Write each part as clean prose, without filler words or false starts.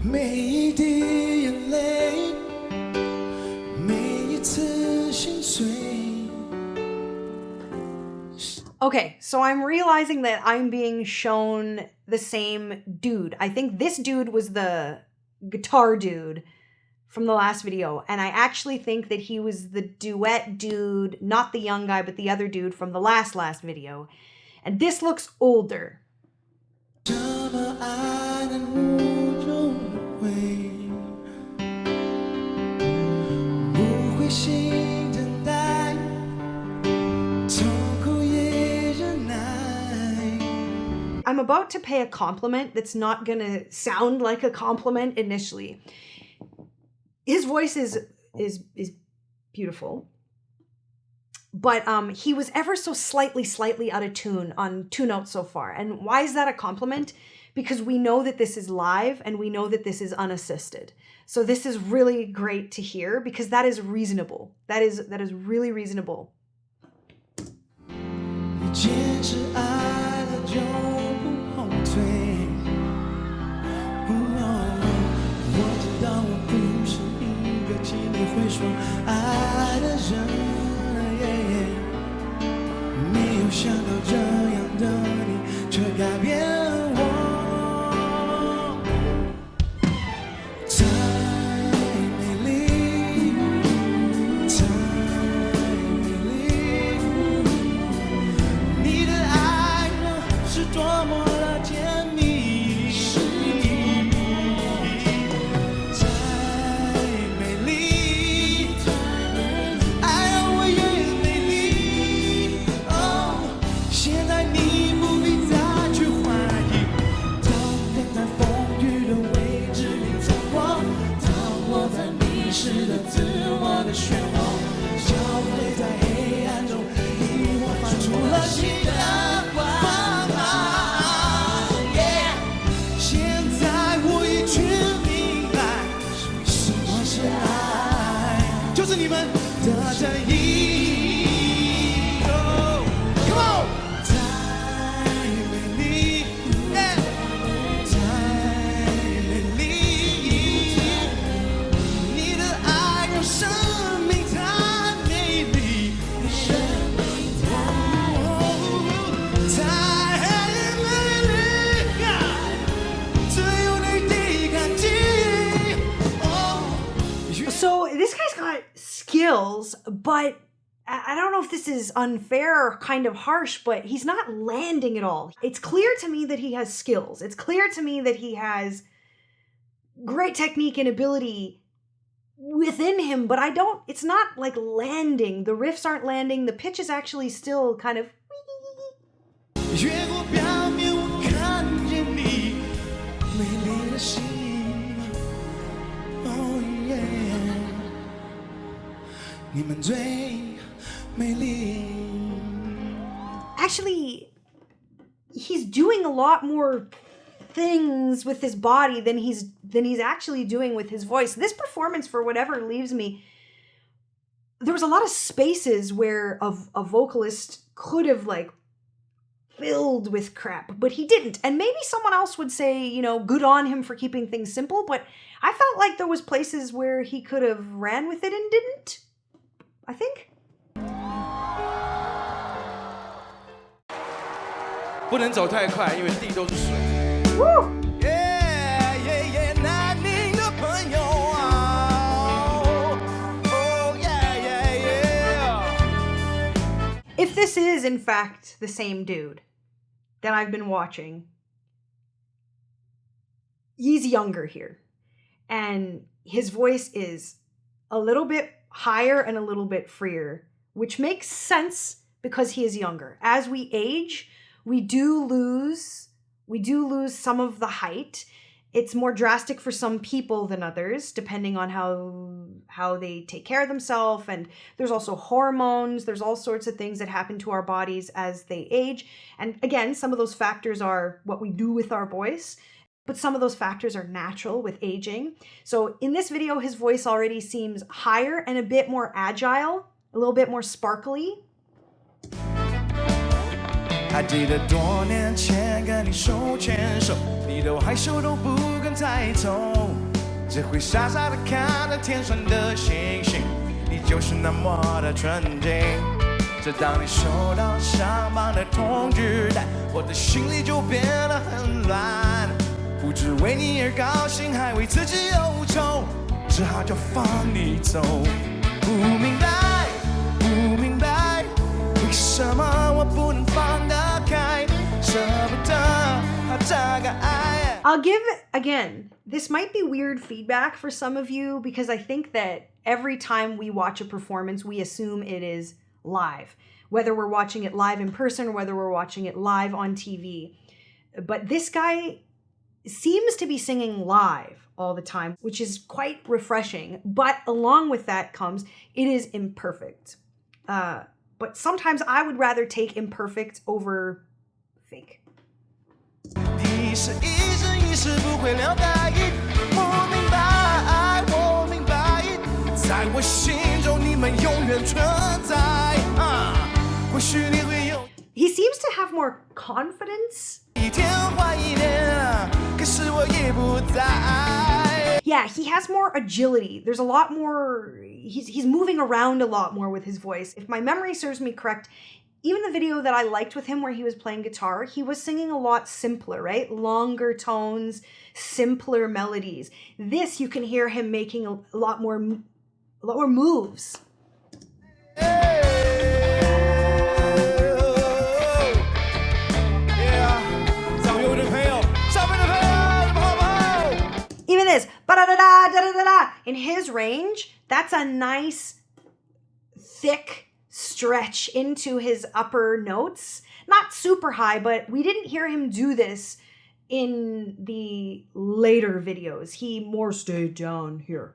每一滴眼泪，每一次心碎。 Okay, so I'm realizing that I'm being shown the same dude. I think this dude was the guitar dude from the last video, and I actually think that he was the duet dude, not the young guy, but the other dude from the last video. And this looks older. I'm about to pay a compliment that's not gonna sound like a compliment initially. His voice is beautiful, but he was ever so slightly out of tune on 2 notes so far. And why is that a compliment? Because we know that this is live and we know that this is unassisted. So this is really great to hear because that is reasonable. That is really reasonable. Skills, but I don't know if this is unfair or kind of harsh, but he's not landing at all. It's clear to me that he has skills. It's clear to me that he has great technique and ability within him, but it's not like landing. The riffs aren't landing. The pitch is actually still kind of... Actually, he's doing a lot more things with his body than he's actually doing with his voice. This performance, for whatever leaves me, there was a lot of spaces where a vocalist could have like filled with crap, but he didn't. And maybe someone else would say, you know, good on him for keeping things simple, but I felt like there was places where he could have ran with it and didn't. I think. 不能走太快，因为地都是水。 Woo! If this is, in fact, the same dude that I've been watching, he's younger here. And his voice is a little bit higher and a little bit freer, which makes sense because he is younger. As we age, we do lose some of the height. It's more drastic for some people than others, depending on how they take care of themselves. And there's also hormones. There's all sorts of things that happen to our bodies as they age. And again, some of those factors are what we do with our voice, but some of those factors are natural with aging. So in this video, his voice already seems higher and a bit more agile, a little bit more sparkly. 还记得多年前天跟你手牵手，你都害羞都不敢抬头，只会傻傻的看着天上的星星，你就是那么的纯净。直到你收到上榜的通知单，我的心里就变得很乱，不知为你而高兴，还为自己忧愁，只好就放你走。不明白，不明白，为什么我不能放得开，舍不得这个爱。I'll give, again, this might be weird feedback for some of you because I think that every time we watch a performance, we assume it is live, whether we're watching it live in person or whether we're watching it live on TV. But this guy seems to be singing live all the time, which is quite refreshing. But along with that comes, it is imperfect. But sometimes I would rather take imperfect over fake. 你是一生一世不会了解，我明白，我明白，在我心中你们永远存在。或许你会有 He seems to have more confidence. 一天换一年，可是我已不在。Yeah, he has more agility. There's a lot more, he's moving around a lot more with his voice. If my memory serves me correct, even the video that I liked with him where he was playing guitar, he was singing a lot simpler, right? Longer tones, simpler melodies. This, you can hear him making a lot more moves. Even this, ba-da-da-da-da-da-da, in his range, that's a nice, thick stretch into his upper notes. Not super high, but we didn't hear him do this in the later videos. He more stayed down here.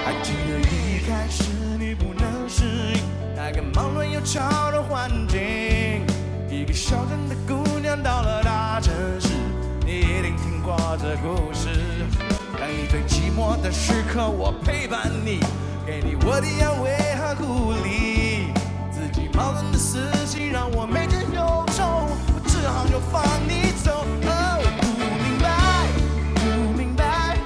还记得一开始你不能适应那个忙乱又吵的环境，一个小镇的姑娘到了大城市，你一定听过这故事。当你最寂寞的时刻，我陪伴你，给你我的安慰和鼓励。自己矛盾的事情让我每天忧愁，我只好就放你走。不明白，不明白，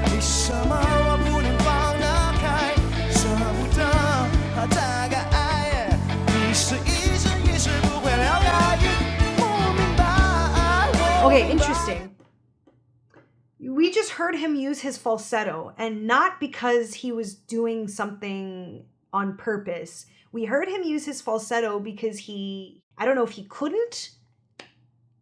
为什么我不能放得开，舍不得这个爱，你是一生一世不会了解。不明白。Okay, interesting. We just heard him use his falsetto, and not because he was doing something on purpose. We heard him use his falsetto because I don't know if he couldn't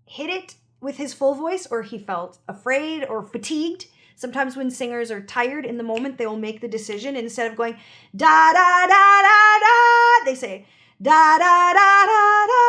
hit it with his full voice or he felt afraid or fatigued. Sometimes when singers are tired in the moment, they will make the decision instead of going da da da da da, they say da da da da da.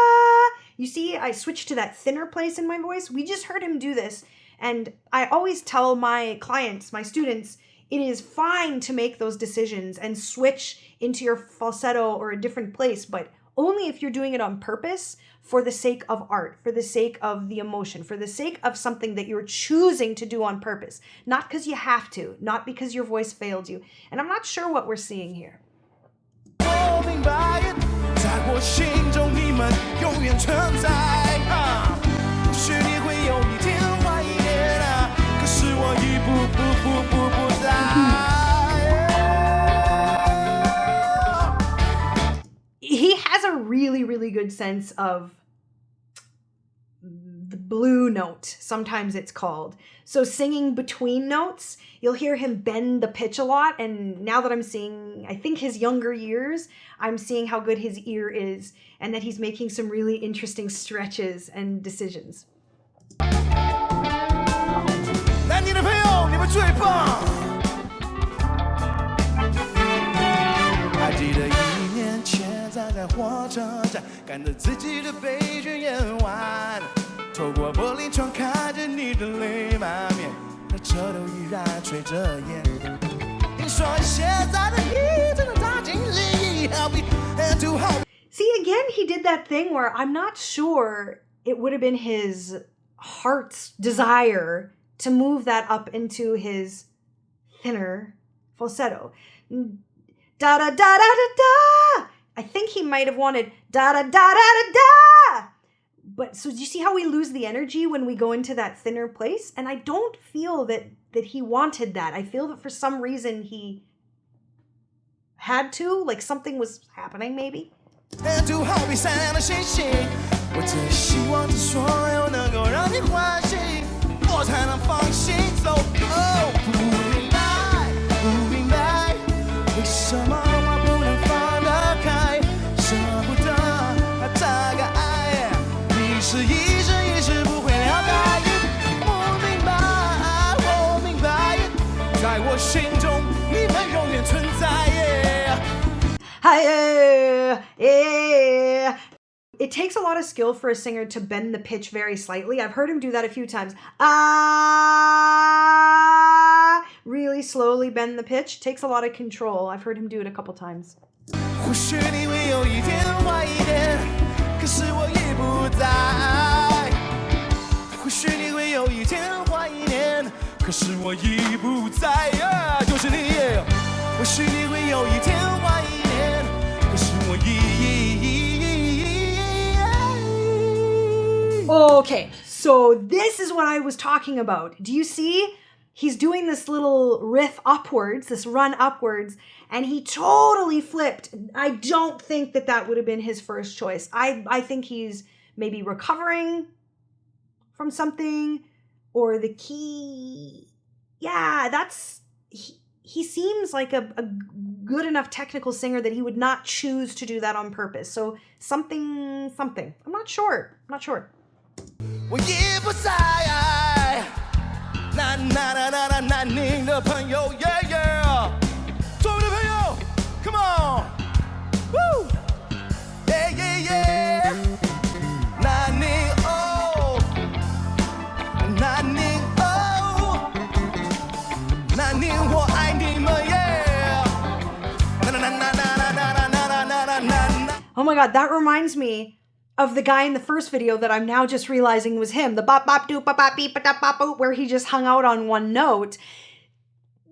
You see, I switched to that thinner place in my voice. We just heard him do this. And I always tell my clients, my students, it is fine to make those decisions and switch into your falsetto or a different place, but only if you're doing it on purpose for the sake of art, for the sake of the emotion, for the sake of something that you're choosing to do on purpose, not because you have to, not because your voice failed you. And I'm not sure what we're seeing here. 我明白，在我心中你们永远存在。或许你会有一天怀念可是我已不在。He has a really, really good sense of the blue note, sometimes it's called. So singing between notes, you'll hear him bend the pitch a lot. And now that I'm seeing, I think his younger years, I'm seeing how good his ear is and that he's making some really interesting stretches and decisions. 南京的朋友，你们最棒！还记得1年前站在火车站，看着自己的悲剧演完，透过玻璃窗看着你的泪满面，那车都依然吹着烟。听说现在的你真的大经理 ，Help me and to help。 See, again, he did that thing where I'm not sure it would have been his heart's desire to move that up into his thinner falsetto. Da da da da da da. I think he might have wanted da da da da da da. But so do you see how we lose the energy when we go into that thinner place? And I don't feel that he wanted that. I feel that for some reason he had to, like something was happening maybe. 就好比闪亮的星星，我真希望这所有能够让你欢喜，我才能放心走。哦，不明白，不明白，为什么我不能放得开，舍不得这个爱，你是一直不会了解。我明白，我明白，在我心中你们永远存在。It takes a lot of skill for a singer to bend the pitch very slightly. I've heard him do that a few times. Really slowly bend the pitch. Takes a lot of control. I've heard him do it a couple times. 或许你会有一天怀念，可是我已不在。或许你会有一天怀念，可是我已不在。就是你。或许你会有一天怀念，可是我已。Okay, so this is what I was talking about. Do you see? He's doing this little riff upwards, this run upwards, and he totally flipped. I don't think that would have been his first choice. I think he's maybe recovering from something, or the key. Yeah, he seems like a good enough technical singer that he would not choose to do that on purpose. So something. I'm not sure. 我已不在，南宁的朋友 ，yeah yeah， 周围的朋友 ，come on，woo， yeah yeah yeah， 南宁哦，南宁哦，南宁我爱你们 ，yeah， Oh my god, that reminds me of the guy in the first video that I'm now just realizing was him. The bop bop doop bop bop beep bop bop boop, where he just hung out on one note.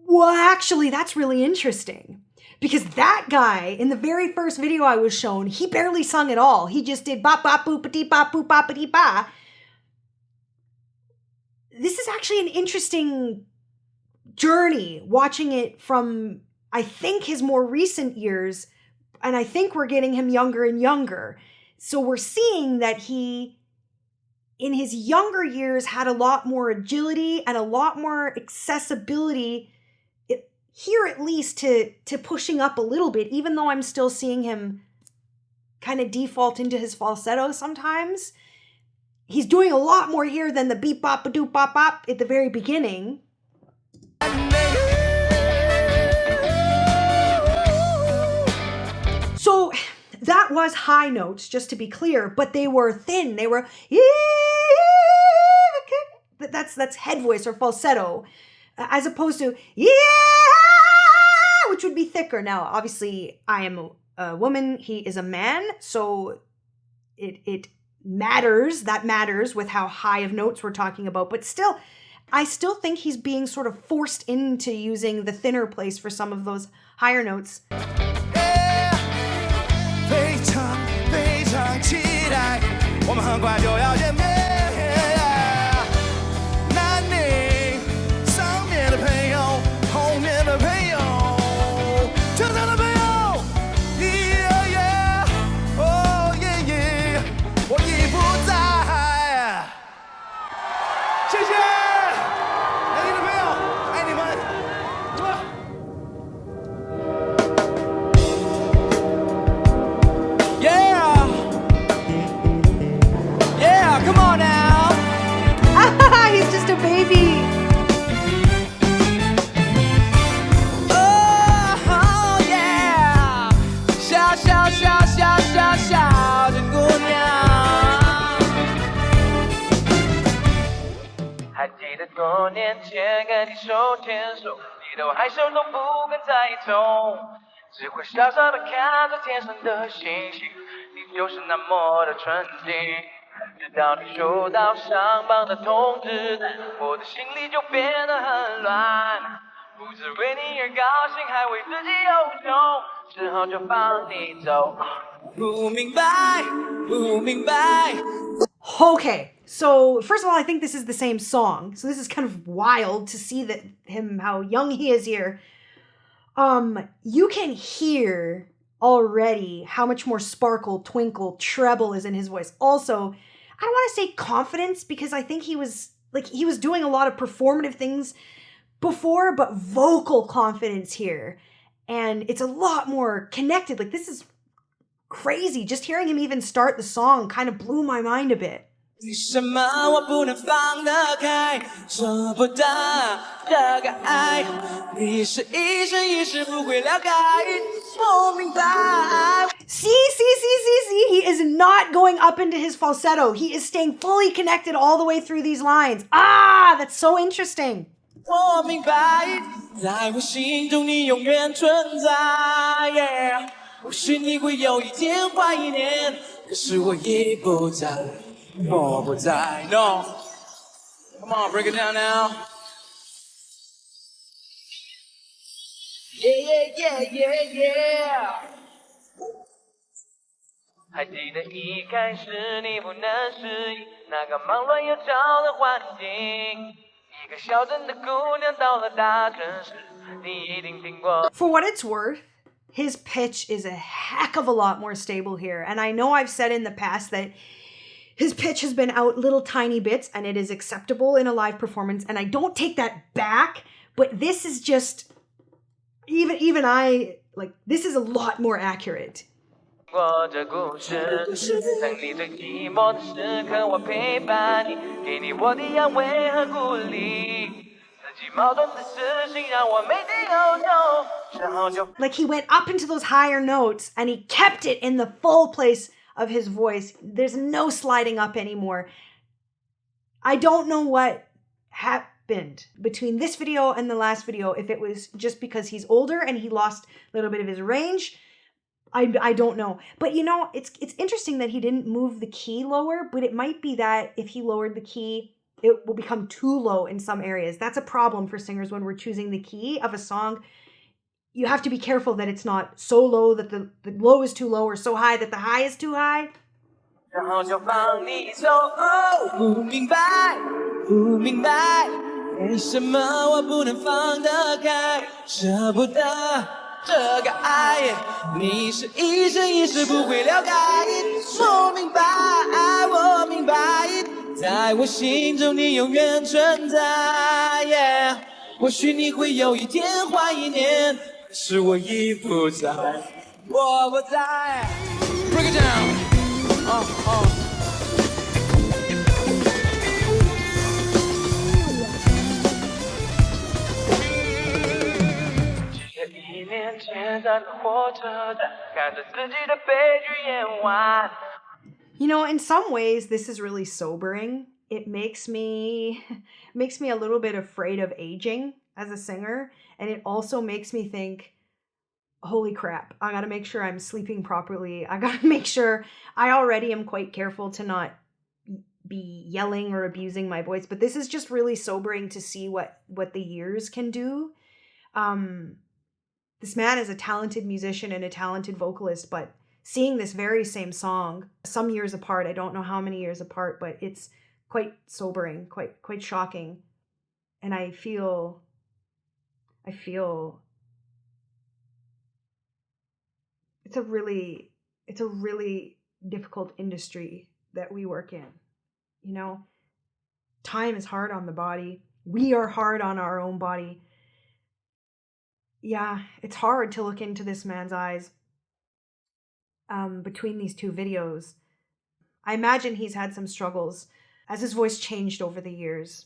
Well, actually, that's really interesting. Because that guy, in the very first video I was shown, he barely sung at all. He just did bop bop boop dee bop boop bop dee ba. This is actually an interesting journey, watching it from, I think, his more recent years, and I think we're getting him younger and younger. So we're seeing that he, in his younger years, had a lot more agility and a lot more accessibility, here at least, to pushing up a little bit, even though I'm still seeing him kind of default into his falsetto sometimes. He's doing a lot more here than the beep bop a doop bop bop at the very beginning. So that was high notes, just to be clear, but they were thin. They were, that's head voice or falsetto, as opposed to, which would be thicker. Now, obviously, I am a woman, he is a man, so it matters, that matters with how high of notes we're talking about, but still, I still think he's being sort of forced into using the thinner place for some of those higher notes. 非常非常期待，我们很快就要见面。南宁上面的朋友，后面的朋友，全场的朋友，耶耶，哦耶耶，我已不在。谢谢，南宁的朋友，爱你们，走吧。Come on now. He's just a baby. Oh yeah. 小镇姑娘。还记得多年前跟你手牵手，你都害羞都不敢再走，只会傻傻的看着天上的星星，你就是那么的纯净。直到你收到上榜的通知单，我的心里就变得很乱，不止为你而高兴，还为自己忧愁。只好就放你走。不明白，不明白。 Okay, so first of all, I think this is the same song. So this is kind of wild to see that how young he is here. You can hear already how much more sparkle, twinkle, treble is in his voice. Also, I don't want to say confidence because I think he was doing a lot of performative things before, but vocal confidence here. And it's a lot more connected. Like, this is crazy. Just hearing him even start the song kind of blew my mind a bit. 为什么我不能放得开，舍不得这个爱，你是一生一世不会了解，我明白。 See, he is not going up into his falsetto. He is staying fully connected all the way through these lines. Ah, that's so interesting. 我明白，在我心中你永远存在。Yeah. 或许你会有一天怀念，可是我已不在，我不在。No, come on, break it down now. Yeah. 还记得一开始你不能适应那个忙乱又吵的环境，一个小镇的姑娘到了大城市，你一定听过。 For what it's worth, his pitch is a heck of a lot more stable here. And I know I've said in the past that his pitch has been out little tiny bits and it is acceptable in a live performance. And I don't take that back, but this is just, even I, like, this is a lot more accurate. 过这故事，当你最寂寞的时刻，我陪伴你，给你我的安慰和鼓励。自己矛盾的事情让我没地有走，只好就 Like, he went up into those higher notes and he kept it in the full place of his voice. There's no sliding up anymore. I don't know what happened between this video and the last video, if it was just because he's older and he lost a little bit of his range. I don't know. But you know, it's interesting that he didn't move the key lower, but it might be that if he lowered the key, it will become too low in some areas. That's a problem for singers when we're choosing the key of a song. You have to be careful that it's not so low that the low is too low or so high that the high is too high. 然后就放你走。不明白，不明白，为什么我不能放得开，舍不得这个爱，你是一生一世不会了解。我明白，我明白，在我心中你永远存在。Yeah. 或许你会有一天怀念，可是我已不在，我不在。Break it down. 1年前站在火车站，看着自己的悲剧演完。 You know, in some ways, this is really sobering. It makes me a little bit afraid of aging as a singer. And it also makes me think, holy crap, I gotta make sure I'm sleeping properly. I gotta make sure I already am quite careful to not be yelling or abusing my voice. But this is just really sobering to see what the years can do. This man is a talented musician and a talented vocalist, but seeing this very same song some years apart, I don't know how many years apart, but it's quite sobering, quite shocking. And I feel it's a really difficult industry that we work in. You know, time is hard on the body. We are hard on our own body. Yeah, it's hard to look into this man's eyes between these two videos. I imagine he's had some struggles as his voice changed over the years.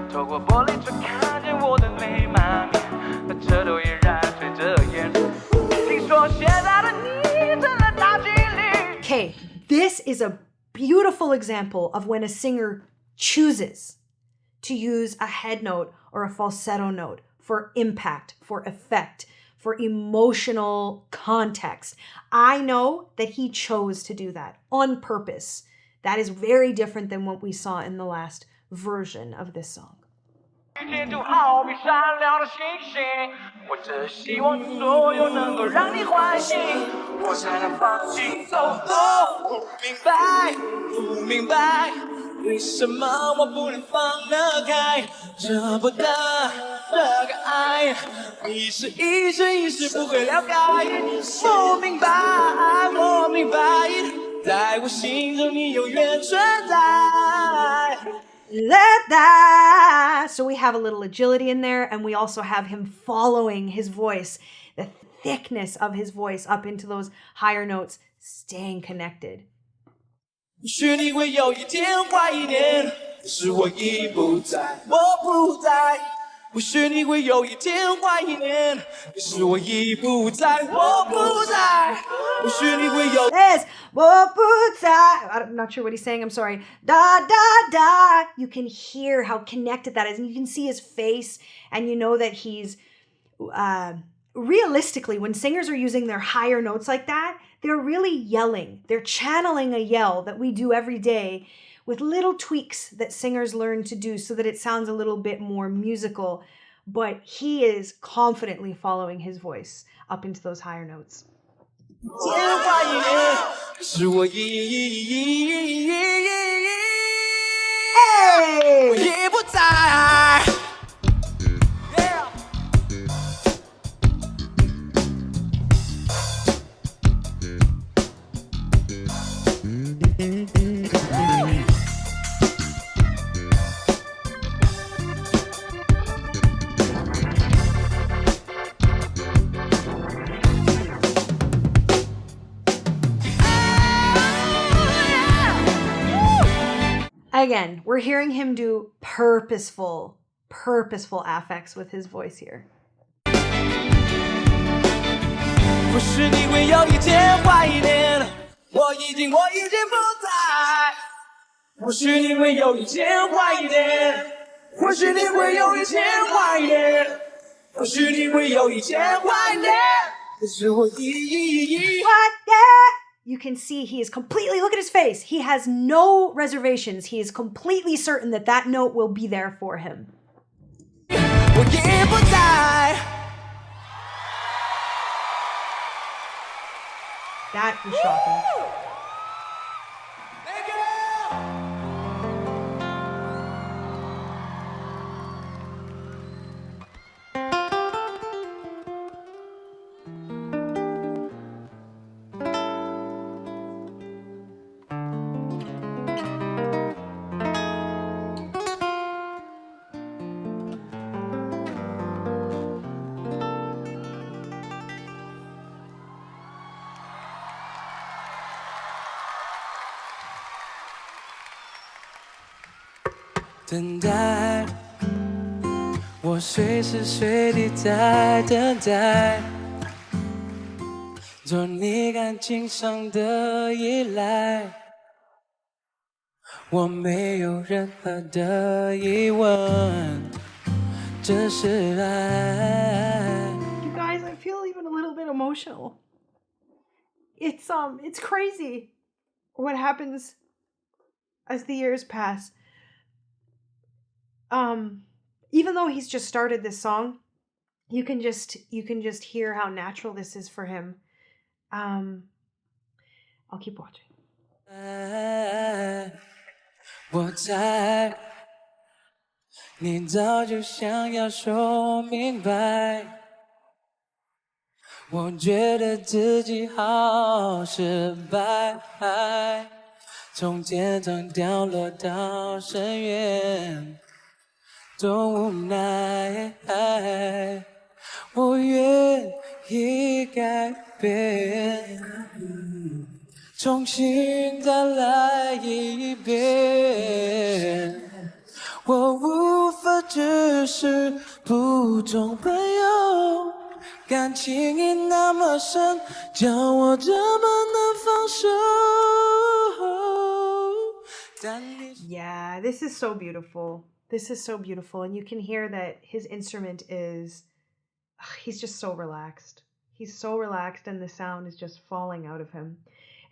透过玻璃却看见我的泪满面，和车头依然吹着烟。听说现在的你成了大经理。 Okay, this is a beautiful example of when a singer chooses to use a head note or a falsetto note for impact, for effect, for emotional context. I know that he chose to do that on purpose. That is very different than what we saw in the last version of this song. 遇见就好比闪亮的星星，我只希望所有能够让你欢喜，我才能放心走。不明白，不明白，为什么我不能放得开？舍不得这个爱，一时一时一时不会了解。不明白，我明白，在我心中你永远存在。Let that. So we have a little agility in there, and we also have him following his voice, the thickness of his voice up into those higher notes, staying connected. 也许你会有一天怀念，可是我已不在，我不在。或许你会有一天怀念，可是我已不在，我不在。或许你会有 This, I'm not sure what he's saying, I'm sorry. Da, da, da. You can hear how connected that is, and you can see his face, and you know that he's, realistically, when singers are using their higher notes like that, they're really yelling. They're channeling a yell that we do every day with little tweaks that singers learn to do so that it sounds a little bit more musical, but he is confidently following his voice up into those higher notes. 天怀念，可是我已不在。Again, we're hearing him do purposeful affects with his voice here. 或许你会有一天怀念，我已经不在。或许你会有一天怀念，或许你会有一天怀念，或许你会有一天怀念，可是我已。 You can see he is completely, look at his face. He has no reservations. He is completely certain that that note will be there for him. 我已不在。 That was shocking. Thank you.等待，我随时随地在等待，做你感情上的依赖，我没有任何的疑问，这是爱。 You guys, I feel even a little bit emotional. It's crazy what happens as the years pass. Even though he's just started this song, you can just hear how natural this is for him. I'll keep watching. 我猜你早就想要说明白，我觉得自己好失败，从天堂掉落到深渊。 多无奈，我愿意改变，重新再来一遍。我无法只是普通朋友，感情已那么深，叫我怎么能放手？ Yeah, this is so beautiful. This is so beautiful. And you can hear that his instrument is, he's just so relaxed. He's so relaxed and the sound is just falling out of him.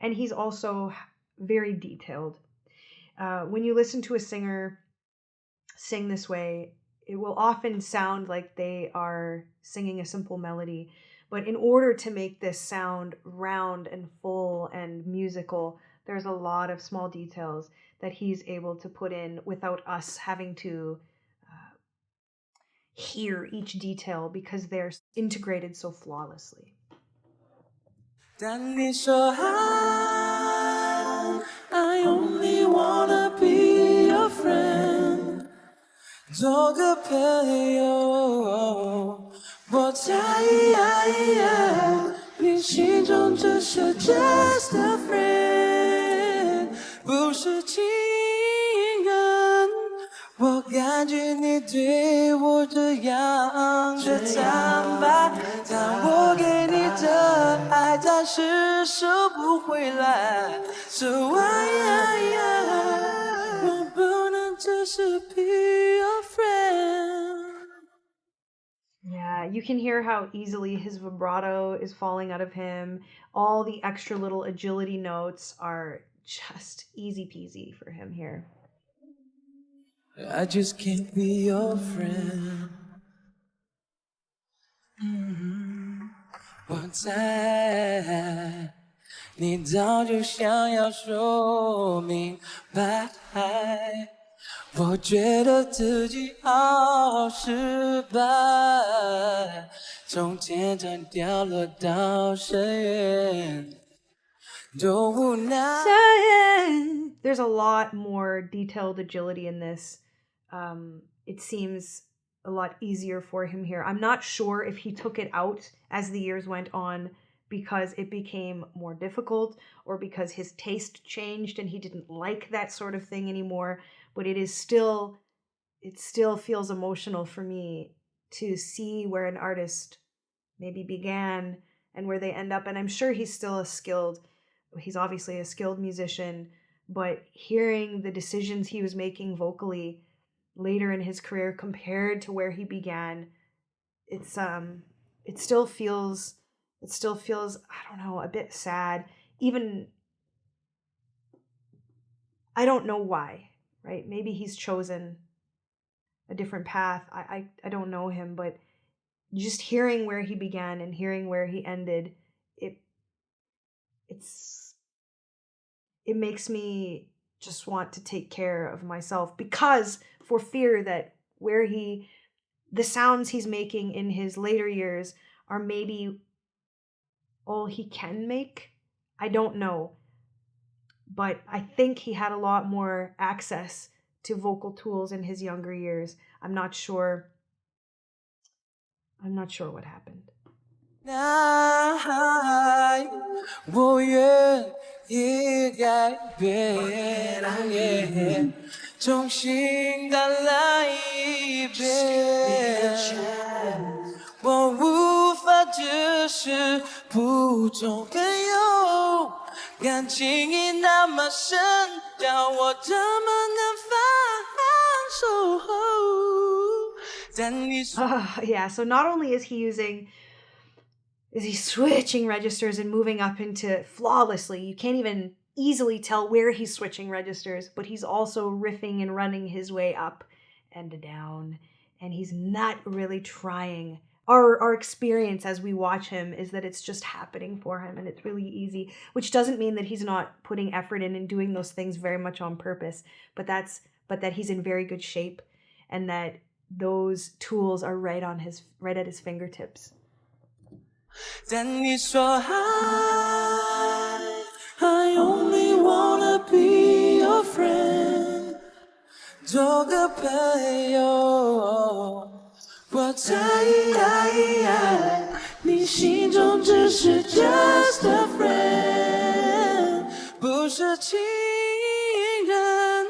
And he's also very detailed. When you listen to a singer sing this way, it will often sound like they are singing a simple melody. But in order to make this sound round and full and musical, there's a lot of small details that he's able to put in without us having to hear each detail because they're integrated so flawlessly. 当你说 I only wanna be your friend 做个朋友我在你心中只是 just a friend 不是情人我感觉你对我这样的坦白但我给你的爱暂时收不回来 So我不能只是 be your friend Yeah, you can hear how easily his vibrato is falling out of him. All the extra little agility notes are just easy peasy for him here. I just can't be your friend 我在你早就想要说明白我觉得自己好失败从天上掉落到深渊都无奈 There's a lot more detailed agility in this. It seems a lot easier for him here. I'm not sure if he took it out as the years went on because it became more difficult or because his taste changed and he didn't like that sort of thing anymore. But it still feels emotional for me to see where an artist maybe began and where they end up. And I'm sure he's obviously a skilled musician, but hearing the decisions he was making vocally later in his career compared to where he began, it still feels, I don't know, a bit sad. Even, I don't know why, right? Maybe he's chosen a different path. I don't know him, but just hearing where he began and hearing where he ended, it makes me just want to take care of myself because for fear that the sounds he's making in his later years are maybe all he can make. I don't know. But I think he had a lot more access to vocal tools in his younger years. I'm not sure what happened. 我愿意改变重新再来一遍我无法只是普通朋友感情已那么深叫我怎么能放手 Yeah, so not only is he switching registers and moving up into flawlessly, you can't even easily tell where he's switching registers, but he's also riffing and running his way up and down, and he's not really trying. Our experience as we watch him is that it's just happening for him and it's really easy, which doesn't mean that he's not putting effort in and doing those things very much on purpose, but that he's in very good shape and that those tools are right at his fingertips. 但你说 I only wanna be your friend 做个朋友我在你心中只是 just a friend 不是情人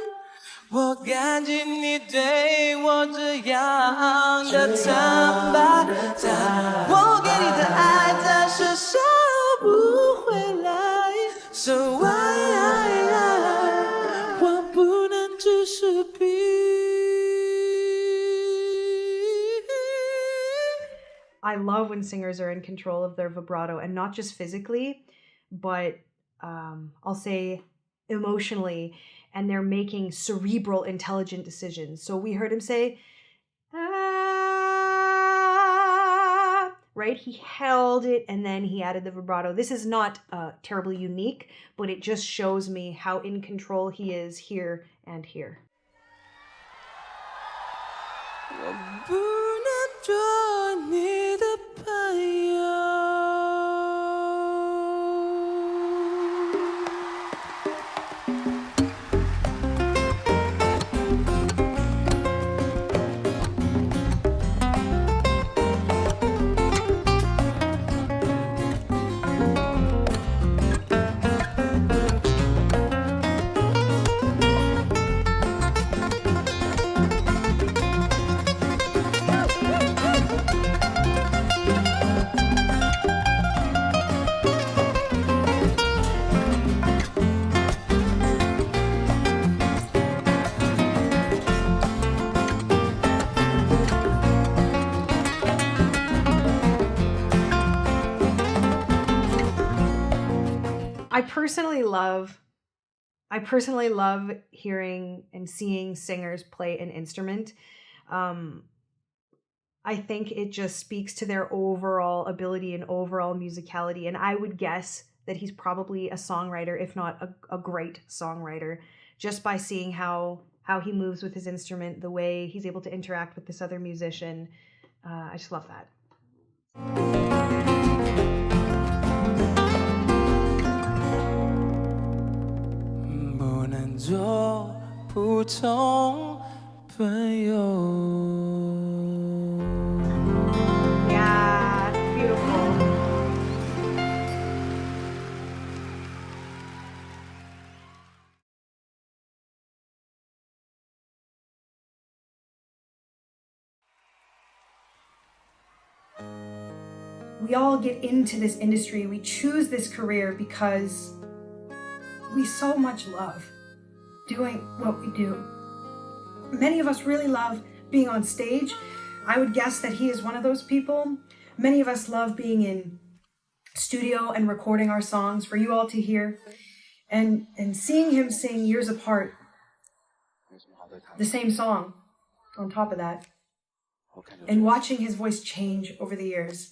我感觉你对我这样的坦白但我给你的爱暂时收不回来 So why 我不能只是 be I love when singers are in control of their vibrato and not just physically, but I'll say emotionally, and they're making cerebral, intelligent decisions. So we heard him say, I right? He held it and then he added the vibrato. This is not terribly unique, but it just shows me how in control he is here and here. I personally love hearing and seeing singers play an instrument. I think it just speaks to their overall ability and overall musicality. And I would guess that he's probably a songwriter, if not a great songwriter, just by seeing how he moves with his instrument, the way he's able to interact with this other musician. I just love that. Yeah, beautiful. We all get into this industry, we choose this career because we so much love doing what we do. Many of us really love being on stage. I would guess that he is one of those people. Many of us love being in studio and recording our songs for you all to hear. And seeing him sing years apart the same song on top of that, and watching his voice change over the years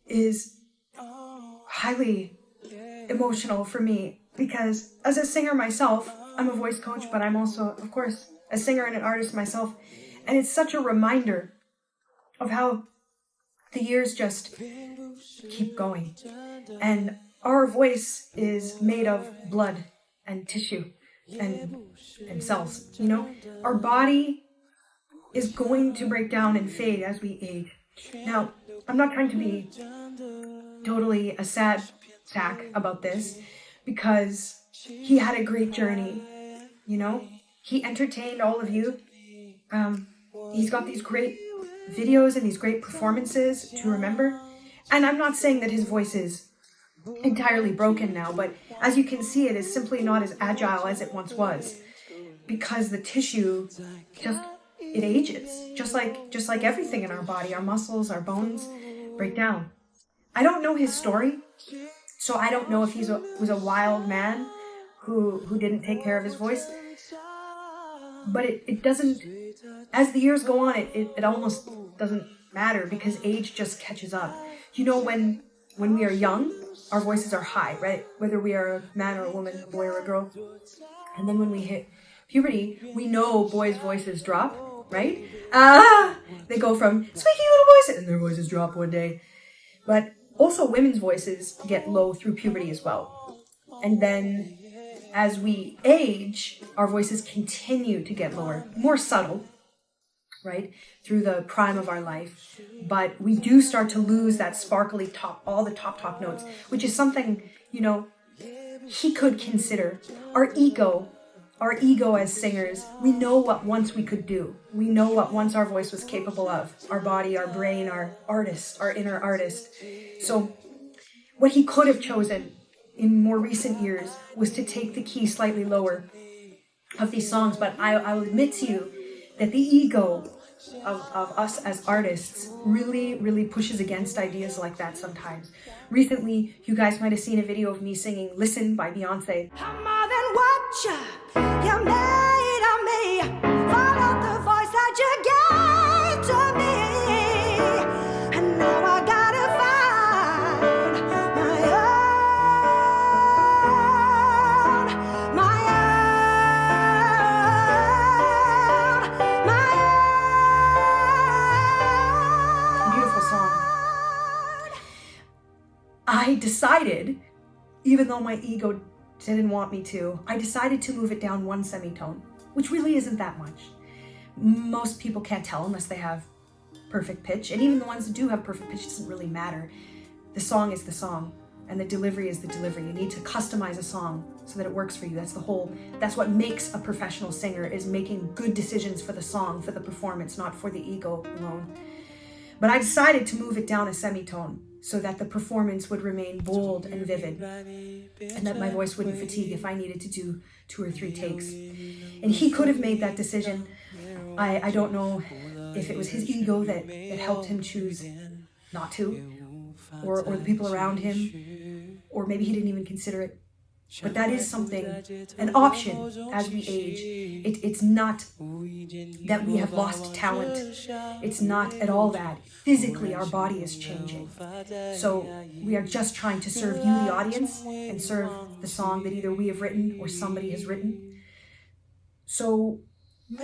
is highly emotional for me, because as a singer myself, I'm a voice coach, but I'm also, of course, a singer and an artist myself. And it's such a reminder of how the years just keep going. And our voice is made of blood and tissue and cells, you know? Our body is going to break down and fade as we age. Now, I'm not trying to be totally a sad sack about this, because he had a great journey, you know? He entertained all of you. He's got these great videos and these great performances to remember. And I'm not saying that his voice is entirely broken now, but as you can see, it is simply not as agile as it once was, because the tissue it ages, just like everything in our body. Our muscles, our bones break down. I don't know his story, so I don't know if he was a wild man who didn't take care of his voice. But it doesn't, as the years go on, it almost doesn't matter, because age just catches up. You know, when we are young, our voices are high, right? Whether we are a man or a woman, a boy or a girl. And then when we hit puberty, we know boys' voices drop, right? They go from squeaky little voices, and their voices drop one day. But also women's voices get low through puberty as well. And then as we age, our voices continue to get lower, more subtle, right, through the prime of our life. But we do start to lose that sparkly top, all the top notes, which is something, you know, he could consider. Our ego as singers, we know what once we could do. We know what once our voice was capable of. Our body, our brain, our artist, our inner artist. So what he could have chosen in more recent years was to take the key slightly lower of these songs. But I'll admit to you that the ego of us as artists really, really pushes against ideas like that sometimes. Recently, you guys might have seen a video of me singing Listen by Beyonce. I'm more than what you made of me. Follow the voice that you gave to me. And now I gotta find decided, even though my ego didn't want me to, I decided to move it down one semitone, which really isn't that much. Most people can't tell unless they have perfect pitch, and even the ones that do have perfect pitch, doesn't really matter. The song is the song, and the delivery is the delivery. You need to customize a song so that it works for you. That's what makes a professional singer, is making good decisions for the song, for the performance, not for the ego alone. But I decided to move it down a semitone so that the performance would remain bold and vivid, and that my voice wouldn't fatigue if I needed to do 2 or 3 takes. And he could have made that decision. I don't know if it was his ego that helped him choose not to, or the people around him, or maybe he didn't even consider it. But that is something, an option as we age. It's not that we have lost talent. It's not at all that. Physically, our body is changing. So we are just trying to serve you, the audience, and serve the song that either we have written or somebody has written. So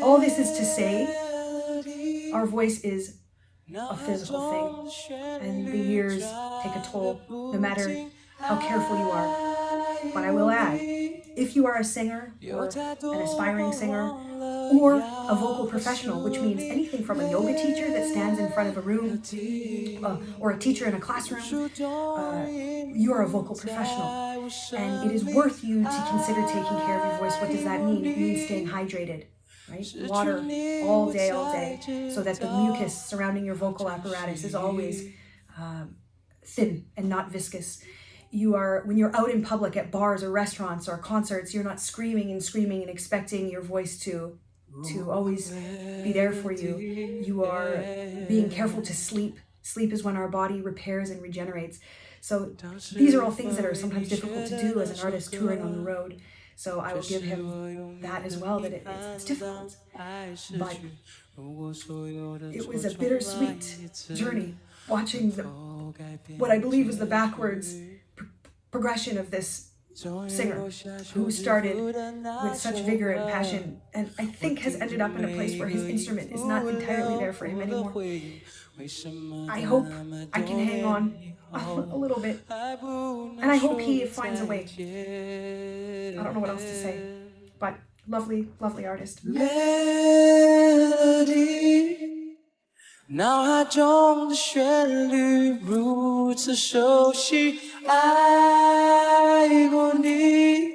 all this is to say, our voice is a physical thing, and the years take a toll, no matter how careful you are. But I will add, if you are a singer, or an aspiring singer, or a vocal professional, which means anything from a yoga teacher that stands in front of a room, or a teacher in a classroom, you are a vocal professional. And it is worth you to consider taking care of your voice. What does that mean? It means staying hydrated. Right? Water all day, so that the mucus surrounding your vocal apparatus is always thin and not viscous. When you're out in public at bars or restaurants or concerts, you're not screaming and expecting your voice to always be there for you. You are being careful to sleep. Sleep is when our body repairs and regenerates. So these are all things that are sometimes difficult to do as an artist touring on the road. So I will give him that as well, that it's difficult. But it was a bittersweet journey, watching what I believe was the backwards progression of this singer who started with such vigor and passion, and I think has ended up in a place where his instrument is not entirely there for him anymore. I hope I can hang on a little bit, and I hope he finds a way. I don't know what else to say, but lovely, lovely artist. Melody 脑海中的旋律如此熟悉，爱过你，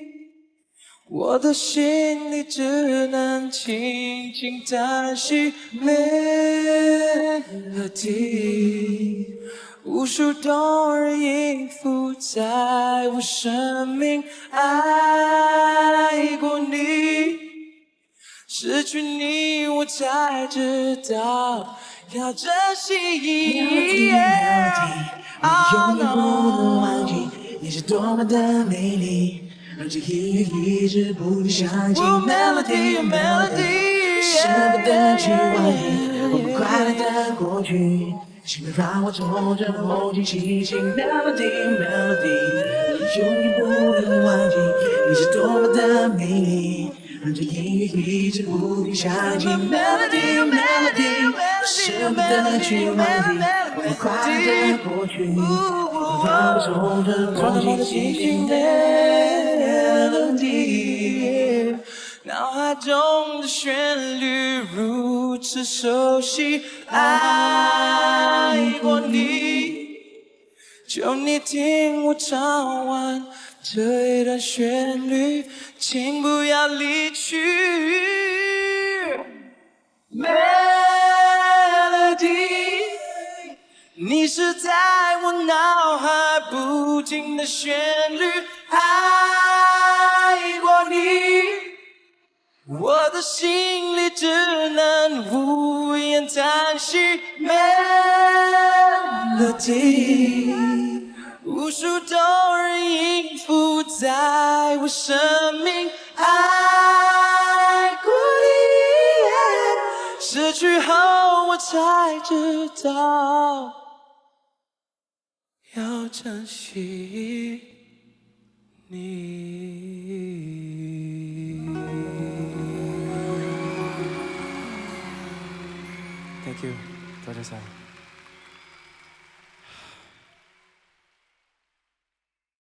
我的心里只能轻轻叹息。Melody 无数动人音符在我生命，爱过你，失去你我才知道要珍惜。Melody， 我永远不能忘记你是多么的美丽，让这音乐一直不停响起。Melody， 舍不得去忘记我们快乐的过去。请别让我从这梦境清醒。Melody， 我永远不能忘记你是多么的美丽，让这音乐一直不停响起。Melody， 舍不得去忘记我们快乐的过去。让我从这梦境清醒。Melody。脑海中的旋律如此熟悉，爱过你，求你听我唱完这一段旋律，请不要离去。Melody， 你是在我脑海不停的旋律，爱过你。我的心里只能无言叹息。Melody， 无数动人音符在我生命，爱过你，失去后我才知道要珍惜你。Thank you，多謝晒。